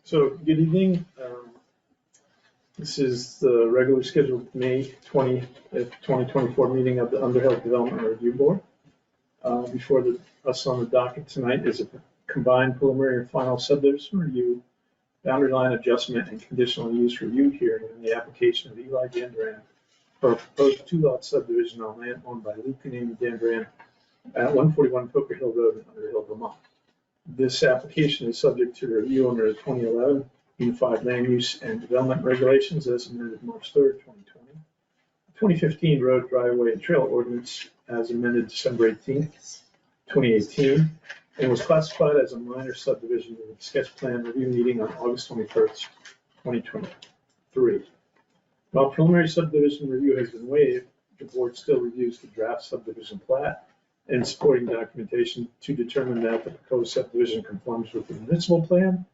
So, good evening. This is the regularly scheduled May 20th, 2024 meeting of the Underhill Development Review Board. Before us on the docket tonight is a combined preliminary and final subdivision review, boundary line adjustment, and conditional use review hearing on the application of Eli Dandurand for a proposed two-lot subdivision on land owned by Luke and Amy Dandurand at 141 Poker Hill Road in Underhill, Vermont. This application is subject to review under the 2011 Unified Land Use and Development Regulations as amended March 3rd, 2020. 2015 Road Driveway and Trail Ordinance as amended December 18th, 2018, and was classified as a minor subdivision in the sketch plan review meeting on August 21st, 2023. While preliminary subdivision review has been waived, the board still reviews the draft subdivision plat and supporting documentation to determine that the proposed subdivision conforms with the municipal plan,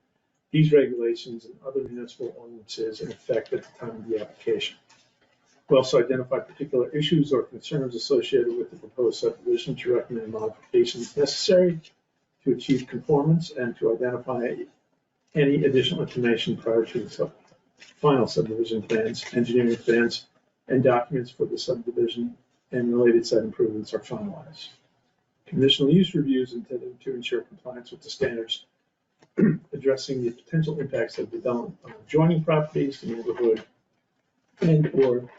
these regulations, and other municipal ordinances in effect at the time of the application. We also identify particular issues or concerns associated with the proposed subdivision to recommend modifications necessary to achieve conformance and to identify any additional information prior to the final subdivision plans, engineering plans, and documents for the subdivision and related site improvements are finalized. Conditional use reviews intended to ensure compliance with the standards addressing the potential impacts of development on adjoining properties, the neighborhood, and/or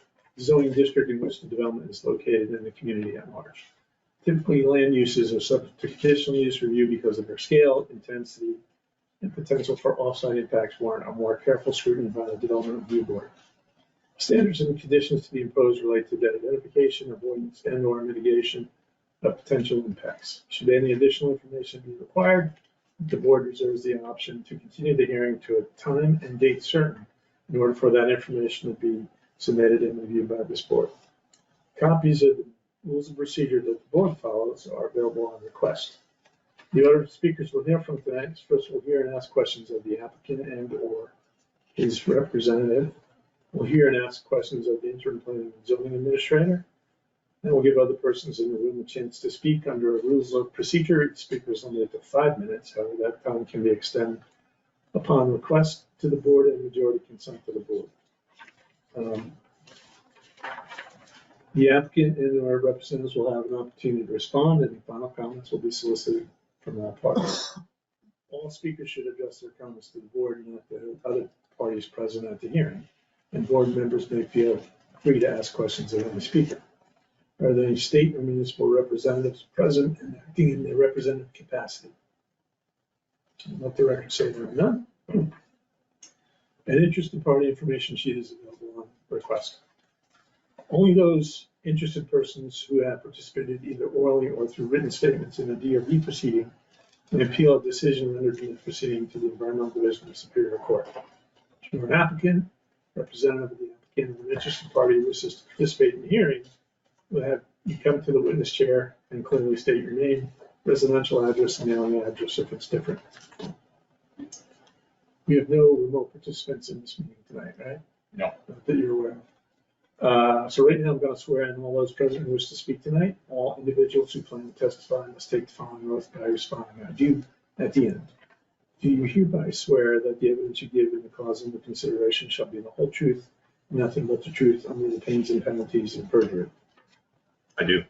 zoning district in which the development is located in the community at large. Typically, land uses are subject to conditional use review because of their scale, intensity, and potential for off-site impacts warrant a more careful scrutiny by the Development Review Board. Standards and conditions to be imposed relate to debt identification, avoidance, and/or mitigation of potential impacts. Should any additional information be required, the board reserves the option to continue the hearing to a time and date certain in order for that information to be submitted and reviewed by this board. Copies of the rules of procedure that the board follows are available on request. The order of speakers we'll hear from tonight is first we'll hear and ask questions of the applicant and/or his representative. We'll hear and ask questions of the interim planning and zoning administrator. Then we'll give other persons in the room a chance to speak under rules of procedure. Speakers limited to 5 minutes. However, that time can be extended upon request to the board and majority consent to the board. The applicant and our representatives will have an opportunity to respond, and final comments will be solicited from all parties. All speakers should address their comments to the board and not the other parties present at the hearing, and board members may feel free to ask questions of any speaker. Are there any state or municipal representatives present and acting in their representative capacity? Let the record say there are none. An interested party information sheet is available on request. Only those interested persons who have participated either orally or through written statements in a DRB proceeding may appeal a decision rendered in the proceeding to the Environmental Division of Superior Court. If you're an applicant, representative of the applicant, and an interested party who wishes to participate in the hearing, will have you come to the witness chair and clearly state your name, residential address, and mailing address if it's different. We have no remote participants in this meeting tonight, right? No. Not that you're aware of. So right now I'm going to swear in all those present who wish to speak tonight. All individuals who plan to testify must take the following oath by responding "I do" at the end. Do you hereby swear that the evidence you give in the cause under consideration shall be the whole truth, nothing but the truth, under the pains and penalties of perjury? I do.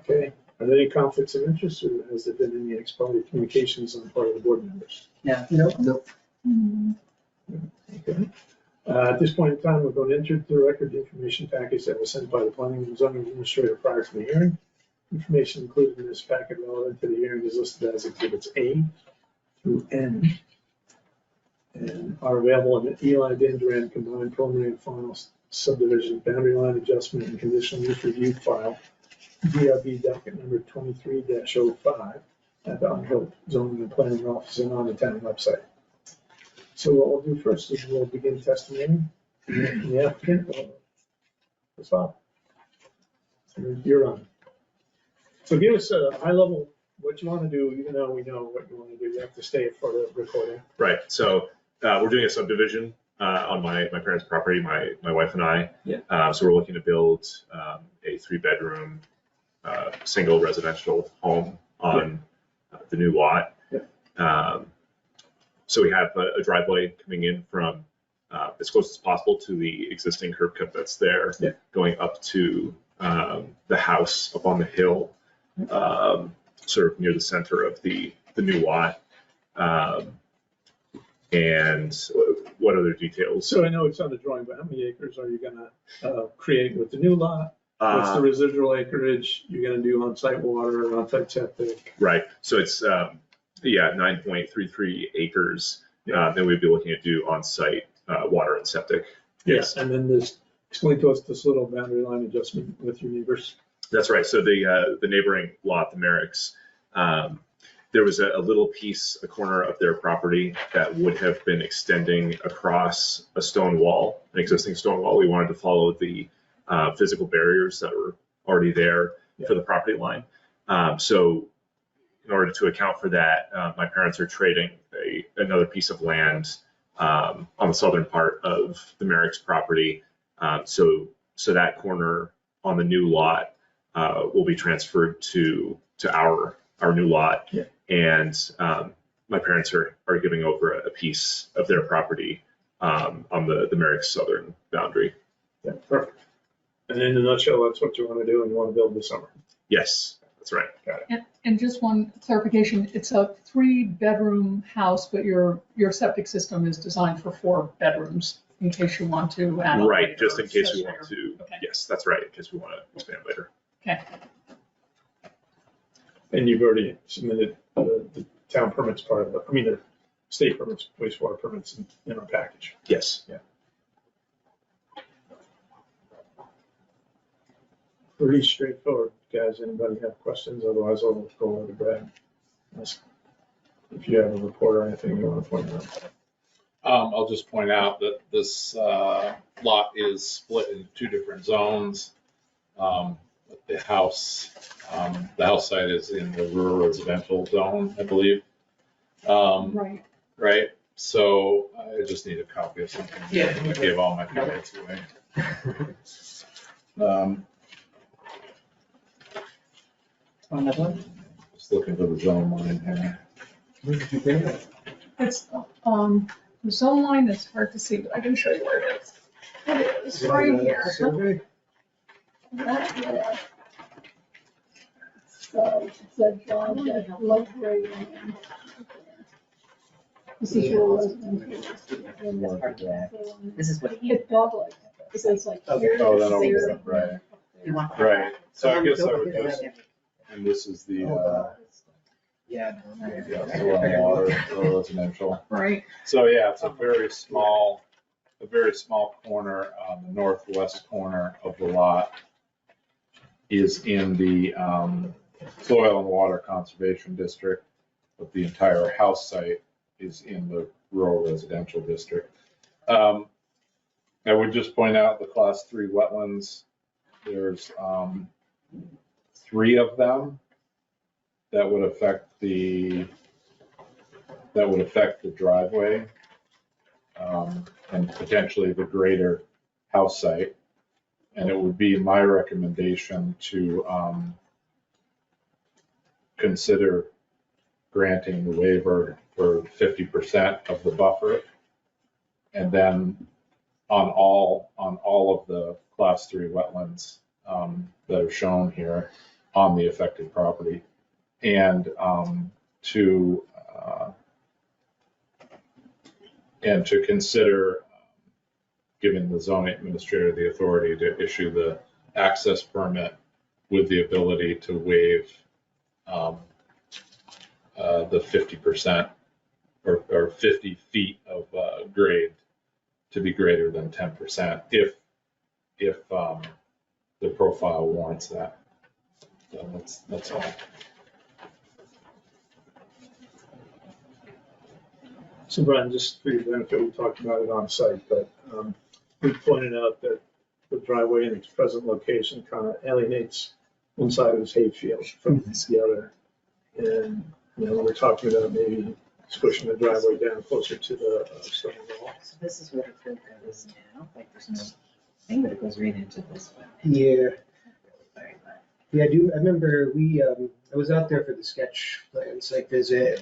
Okay. Are there any conflicts of interest, or has there been any ex parte communications on the part of the board members? Yeah. No. Okay. At this point in time, we're going to enter the record the information package that was sent by the planning and zoning administrator prior to the hearing. Information included in this packet relevant to the hearing is listed as exhibits A through N and are available in the Eli Dandurand combined preliminary and final subdivision boundary line adjustment and conditional use review file, DRB docket number 23-05 at the Underhill Zoning and Planning Office and on the town website. So what we'll do first is we'll begin testimony from the applicant. That's all. You're on. So give us a high level what you want to do, even though we know what you want to do. You have to stay for the recording. Right. So we're doing a subdivision on my parents' property, my wife and I. Yeah. So we're looking to build a 3-bedroom single residential home on the new lot. Yeah. So we have a driveway coming in from as close as possible to the existing curb cut that's there, Yeah. going up to the house up on the hill, sort of near the center of the new lot. And what other details? So I know it's on the drawing, but how many acres are you gonna create with the new lot? What's the residual acreage you're gonna do on-site water and on-site septic? Right, so it's 9.33 acres that we'd be looking to do on-site water and septic. Yes, and then explain to us this little boundary line adjustment with your neighbors. That's right. So the neighboring lot, the Merricks, there was a little piece, a corner of their property that would have been extending across a stone wall, an existing stone wall. We wanted to follow the physical barriers that were already there for the property line. So in order to account for that, my parents are trading another piece of land on the southern part of the Merrick's property. So that corner on the new lot will be transferred to our new lot. Yeah. And my parents are giving over a piece of their property on the Merrick's southern boundary. Yeah, perfect. And in a nutshell, that's what you want to do and you want to build this summer. Yes, that's right. Got it. And just one clarification, it's a 3-bedroom house, but your septic system is designed for 4 bedrooms in case you want to add on Right, later, just in case we later. want to. Okay. Yes, that's right, in case we want to expand later. Okay. And you've already submitted the town permits part of it, I mean, the state permits, wastewater permits in our package. Yes. Yeah. Pretty straightforward, guys. Anybody have questions? Otherwise, I'll go over to Brad. If you have a report or anything you want to point out. I'll just point out that this lot is split into 2 different zones. The house site is in the rural residential zone, I believe. Right. Right, so I just need a copy of something. Yeah. I gave all my comments away. Another one? Just looking for the zone line here. Where did you bring it? It's, the zone line is hard to see, but I can show you where it is. It's right here. Survey? Right there. So it's a job that low grade land. This is rural residential. That's part of that. This is what he. It does like, it says like Okay. here. Oh, then over there, there, right. You want. Right, so I guess I would Go just, ahead. and this is the, Yeah. soil and water, rural residential. Right, So yeah, it's a very small corner, the northwest corner of the lot is in the soil and water conservation district, but the entire house site is in the rural residential district. I would just point out the class 3 wetlands. There's 3 of them that would affect the driveway and potentially the greater house site. And it would be my recommendation to consider granting the waiver for 50% of the buffer. And then on all of the class 3 wetlands that are shown here on the affected property. And to consider giving the zoning administrator the authority to issue the access permit with the ability to waive the 50% or 50 feet of grade to be greater than 10% if the profile warrants that. So that's all. So Brian, just for your benefit, we talked about it on site, but we pointed out that the driveway in its present location kind of alienates one side of his hayfield from the other. And, we're talking about maybe squishing the driveway down closer to the stone wall. So this is where the curb cut is now, like there's no thing that goes right into this one. Yeah, Very much. Yeah, I remember I was out there for the sketch plan site visit.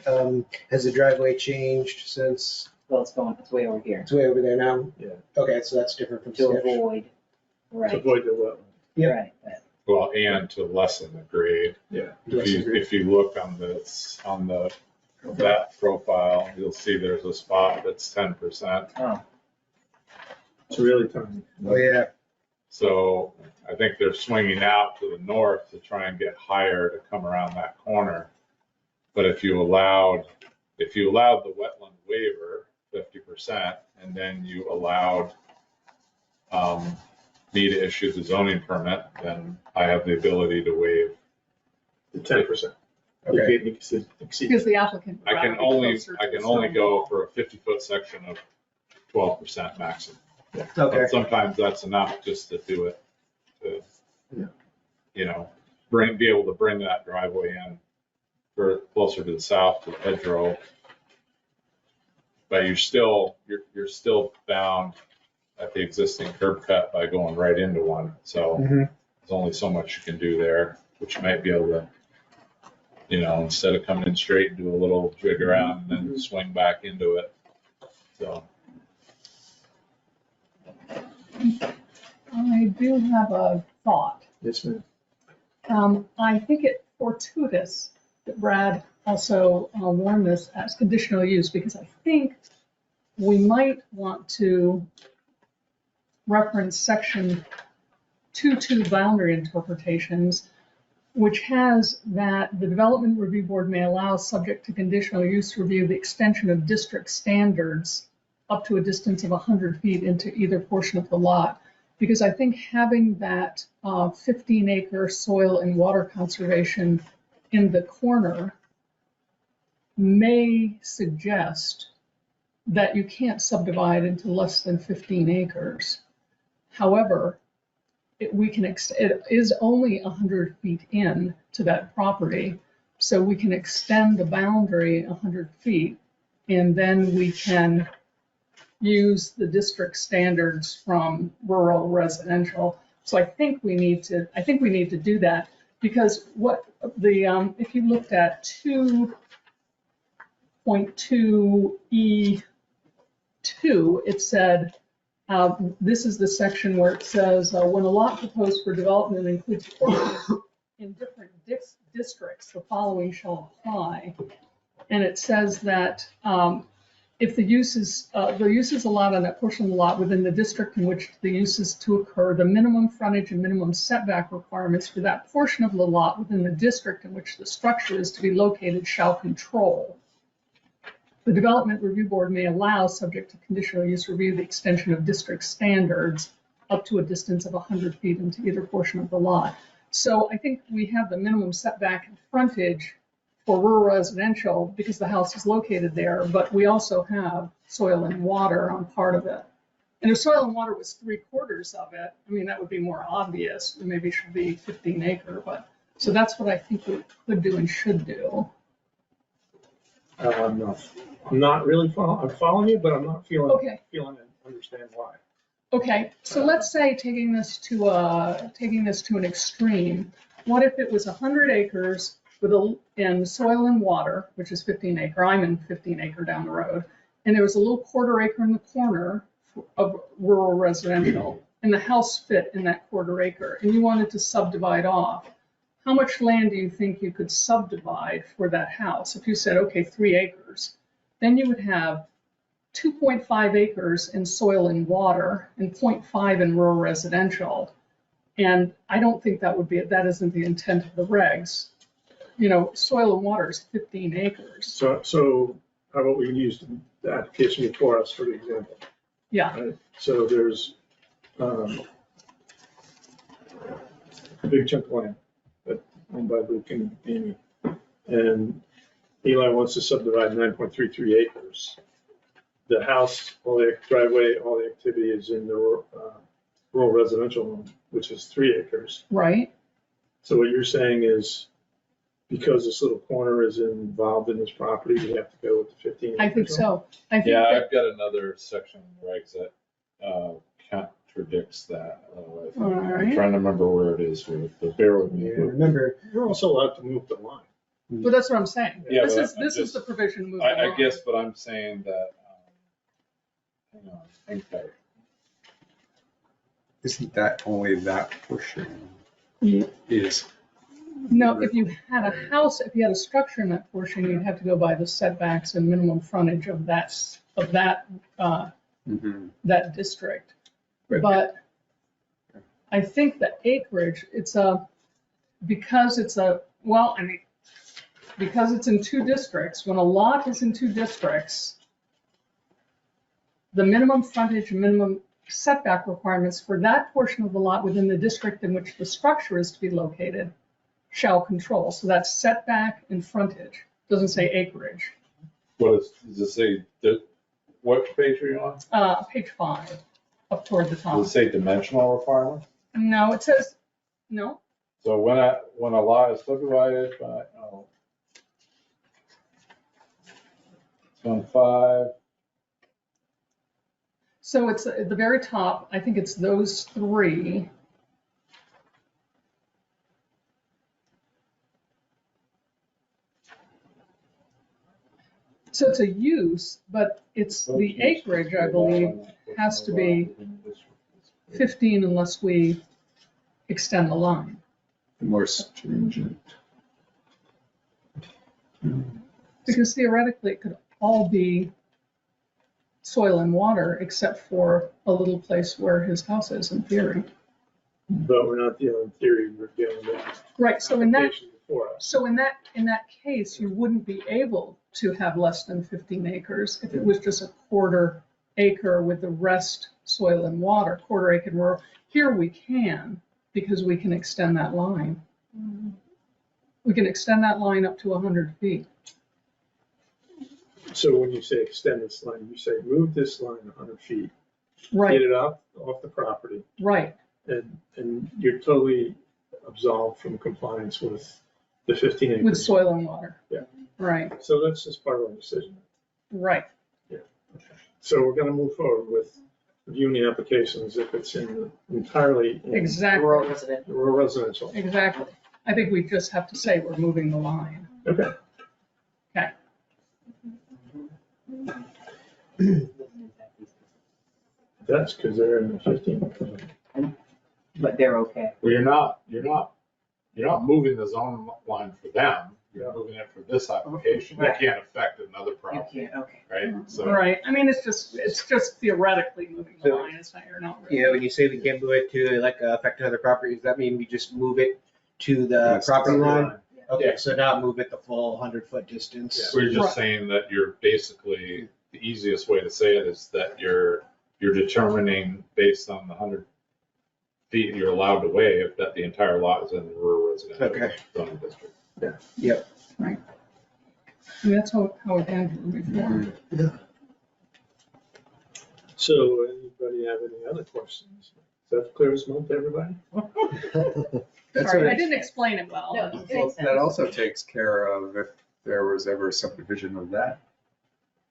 Has the driveway changed since? Well, it's way over here. It's way over there now? Yeah. Okay, so that's different from To sketch. avoid, To right, avoid the wetland. Yeah. right. Well, and to lessen the grade. Yeah. If you look on that profile, you'll see there's a spot that's 10%. Oh, It's really tiny. Oh, yeah. So I think they're swinging out to the north to try and get higher to come around that corner. But if you allowed the wetland waiver, 50%, and then you allowed me to issue the zoning permit, then I have the ability to waive. The 10%. Okay. You can't exceed. Because the applicant. would I can rather be only closer to the only stone go wall. for a 50-foot section of 12% maximum. Okay. But sometimes that's enough just to do it, Yeah. you know, be able to bring that driveway in for closer to the south to the hedgerow. But you're still bound at the existing curb cut by going right into one. So Mhm. there's only so much you can do there, which you might be able to, you know, instead of coming in straight, do a little jig around and then swing back into it. So. I do have a thought. Yes, ma'am. I think it fortuitous that Brad also warned this as conditional use, because I think we might want to reference section 2.2 boundary interpretations, which has that the Development Review Board may allow, subject to conditional use review, the extension of district standards up to a distance of 100 feet into either portion of the lot. Because I think having that 15-acre soil and water conservation in the corner may suggest that you can't subdivide into less than 15 acres. However, it is only 100 feet in to that property, so we can extend the boundary 100 feet, and then we can use the district standards from rural residential. So I think we need to do that, because what if you looked at 2.2E2, it said, this is the section where it says, when a lot proposed for development includes portions in different districts, the following shall apply. And it says that if the use is allowed on that portion of the lot within the district in which the use is to occur, the minimum frontage and minimum setback requirements for that portion of the lot within the district in which the structure is to be located shall control. The Development Review Board may allow, subject to conditional use review, the extension of district standards up to a distance of 100 feet into either portion of the lot. So I think we have the minimum setback and frontage for rural residential because the house is located there, but we also have soil and water on part of it. And if soil and water was 3/4 of it, I mean, that would be more obvious. Maybe it should be 15 acre, but so that's what I think we could do and should do. I'm not really following. I'm following you, but I'm not feeling Okay. and understand why. Okay, so let's say taking this to an extreme. What if it was 100 acres in soil and water, which is 15 acre. I'm in 15 acre down the road, and there was a little 1/4 acre in the corner of rural residential, and the house fit in that 1/4 acre, and you wanted to subdivide off. How much land do you think you could subdivide for that house? If you said, okay, 3 acres, then you would have 2.5 acres in soil and water and 0.5 in rural residential. And I don't think that isn't the intent of the regs. You know, soil and water is 15 acres. So how about we use the application before us for the example? Yeah, Right? So there's a big chunk of land that owned by Luke and Amy. And Eli wants to subdivide 9.33 acres. The house, all the driveway, all the activity is in the rural residential, which is 3 acres. right. So what you're saying is, because this little corner is involved in this property, we have to go with the 15 acres? I think so. I think Yeah, that, I've got another section in the regs that contradicts that. I'm Alright. trying to remember where it is, but bear with me. Yeah, remember, You're also allowed to move the line. But that's what I'm saying. Yeah, This but is, I'm this is just- the provision moving I along. guess, but I'm saying that, hang on, hang tight. Isn't that only that portion Yeah. is? No, if you had a house, if you had a structure in that portion, you'd have to go by the setbacks and minimum frontage of that, that district. But I think the acreage, because it's in two districts, when a lot is in two districts, the minimum frontage, minimum setback requirements for that portion of the lot within the district in which the structure is to be located shall control. So that's setback and frontage. Doesn't say acreage. What does it say, what page are you on? Page 5, up toward the top. Does it say dimensional requirements? No, it says, no, So when a lot is subdivided by, it's on 5, so it's at the very top, I think it's those three. So it's a use, but it's the acreage, I believe, has to be 15 unless we extend the line. More stringent. Because theoretically, it could all be soil and water, except for a little place where his house is, in theory. But we're not dealing in theory, we're dealing with Right, so in that, application before us. so in that case, you wouldn't be able to have less than 15 acres if it was just a quarter acre with the rest soil and water, quarter acre rural. Here we can, because we can extend that line. We can extend that line up to 100 feet. So when you say extend this line, you say move this line 100 feet, get Right, it off the property, right, and you're totally absolved from compliance with the 15 acres. with soil and water. Yeah. Right, So that's just part of our decision. right. So we're gonna move forward with reviewing the applications if it's entirely in Exactly, Rural resident. rural residential. exactly. I think we just have to say we're moving the line. Okay. Okay. That's because they're in the 15. But they're okay. Well, you're not moving the zone line for them, you're moving it for this application. That can't affect another You property, can't, okay. right? So Right, I mean, it's just theoretically moving the So- line, it's not, you're not really. yeah, when you say we can't move it to like affect another property, does that mean we just move it to the Yes, property property line? Okay, so not move it the full 100-foot distance. we're Right. just saying that you're basically, the easiest way to say it is that you're determining based on the 100 feet you're allowed to waive that the entire lot is in the rural residential Okay. zoning district. I mean, that's how it handled before. So anybody have any other questions? Is that clear as mud to everybody? That's Sorry, all I right. didn't explain it well. No, it Well, makes sense. that also takes care of if there was ever a subdivision of that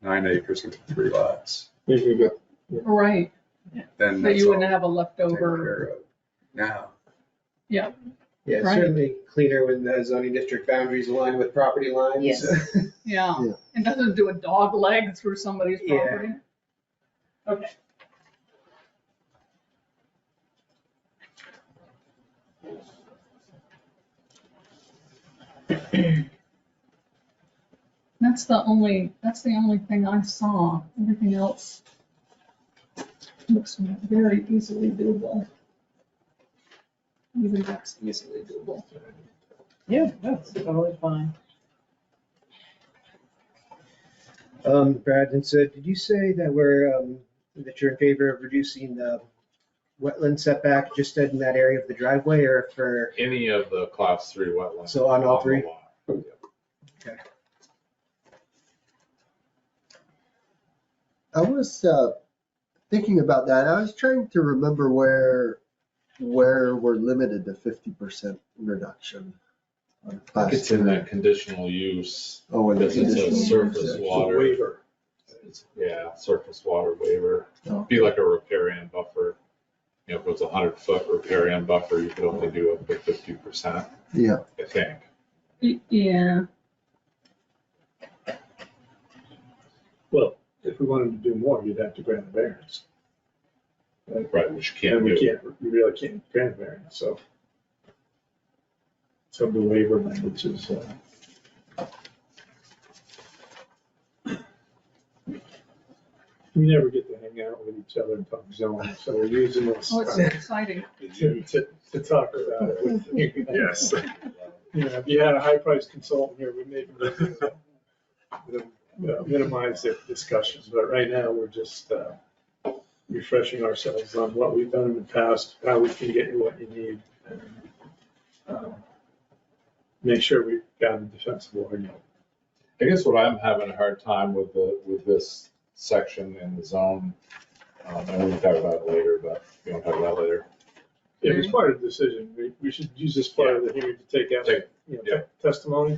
9 acres into 3 lots, If you got Right, then that that's you all wouldn't have a taken leftover, care of now. Yeah, it's Right. certainly cleaner when the zoning district boundaries align with property lines. Yes. yeah, Yeah. and doesn't do a dog leg through somebody's Yeah. property. Okay. That's the only thing I saw. Everything else looks very easily doable. Even that's easily doable. Yeah, that's totally fine. Brad, and so did you say that that you're in favor of reducing the wetland setback just in that area of the driveway or for, Any of the class 3 wetlands. So on all the three? lot. I was thinking about that. I was trying to remember where we're limited to 50% reduction. on class It's in two. that conditional use, Oh, and the because it's a conditional surface use. a water. waiver. Yeah, surface water waiver. Oh. Be like a riparian buffer. if it was 100-foot riparian buffer, you could only do up to 50%, Yeah, I think. Yeah, Well, if we wanted to do more, you'd have to grant a variance. Right, which you can't And we do. can't, we really can't grant a variance, so. So the waiver language is, we never get to hang out with each other and talk zoning, so we're using this oh, it's so exciting. to talk about it with you. Yes. You know, if you had a high-priced consultant here, we maybe minimize the discussions, but right now, we're just refreshing ourselves on what we've done in the past, how we can get you what you need, and make sure we've got a defensible argument. I guess what I'm having a hard time with this section in the zone, and we can talk about it later, but we don't talk about it later. If it's part of the decision, we should use this part of the hearing to take out, testimony,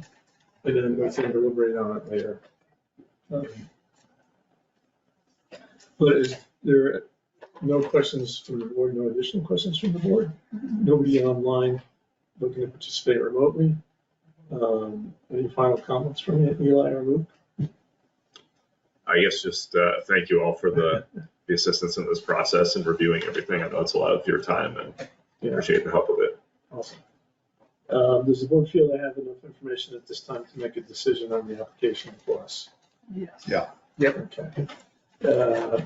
and then we can deliberate on it later. But is there no questions from the board, no additional questions from the board? Nobody online looking to participate remotely? Any final comments from you, Eli or Luke? I guess just thank you all for the assistance in this process and reviewing everything. I know it's a lot of your time and appreciate the help with it. Awesome. Does the board feel they have enough information at this time to make a decision on the application for us? Yes. Yeah. Yep. Okay.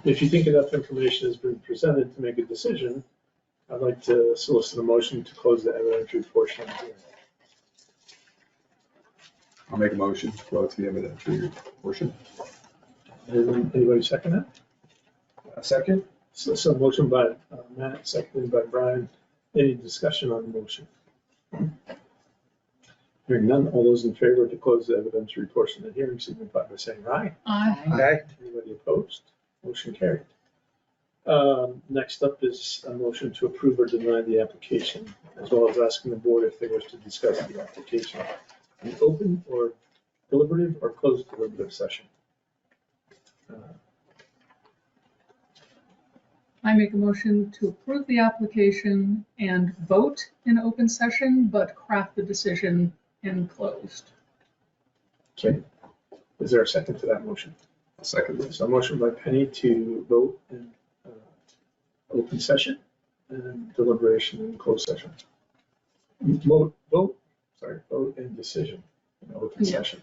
If you think enough information has been presented to make a decision, I'd like to solicit a motion to close the evidentiary portion of the hearing. I'll make a motion to close the evidentiary portion. Anybody second that? A second? So motion by Matt, seconded by Brian. Any discussion on the motion? Hearing none, all those in favor to close the evidentiary portion of the hearing signify by saying aye. Aye. Anybody opposed? Motion carried. Next up is a motion to approve or deny the application, as well as asking the board if they wish to discuss the application in open or deliberative or closed deliberative session. I make a motion to approve the application and vote in open session, but craft the decision in closed. Okay. Is there a second to that motion? I'll second this. So a motion by Penny to vote in open session and deliberation in closed session. Vote and decision in open Yeah. session.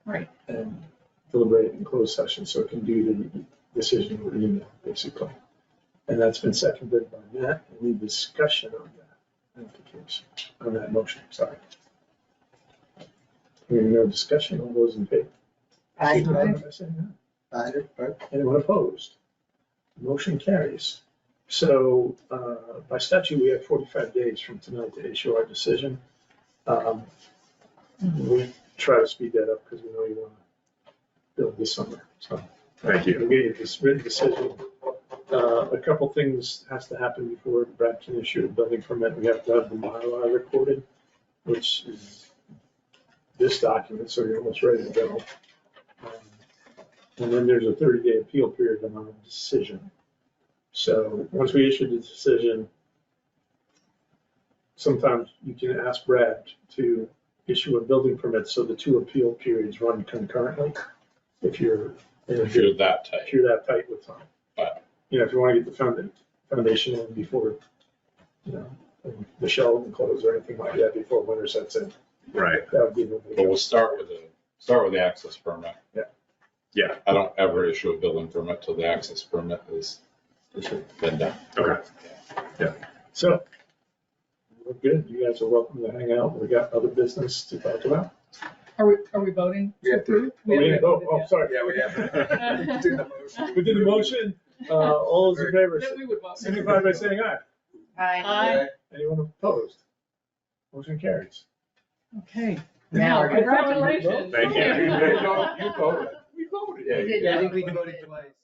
Right. And deliberate in closed session, so it can do the decision with email, basically. And that's been seconded by Matt. Any discussion on that application, on that motion, sorry? Hearing no discussion, all those in favor? Aye. Signify by saying aye. Anyone opposed? Motion carries. So by statute, we have 45 days from tonight to issue our decision. We try to speed that up because we know you want to build this summer. So Thank you. we'll get you this written decision. A couple things has to happen before Brad can issue a building permit. We have to have the Mylar recorded, which is this document, so you're almost ready to go. And then there's a 30-day appeal period on our decision. So once we issue the decision, sometimes you can ask Brad to issue a building permit so the two appeal periods run concurrently. If you're that tight. if you're that tight with time. Right. You know, if you want to get the foundation in before, you know, the shell and close or anything like that before winter sets in, Right. that would be the. But we'll start with the access permit. Yeah. I don't ever issue a building permit till the access permit is been done. Okay. So, we're good. You guys are welcome to hang out. We got other business to talk about. Are we voting? We have to- Oh, sorry. Yeah, we have. yet. Do the motion. We did the motion. All those in favor, Then we would vote. signify by saying aye. Aye. Anyone opposed? Motion carries. Okay. Now, Now, congratulations. Thank you. You voted. We voted. Yeah, I yeah. think we voted twice.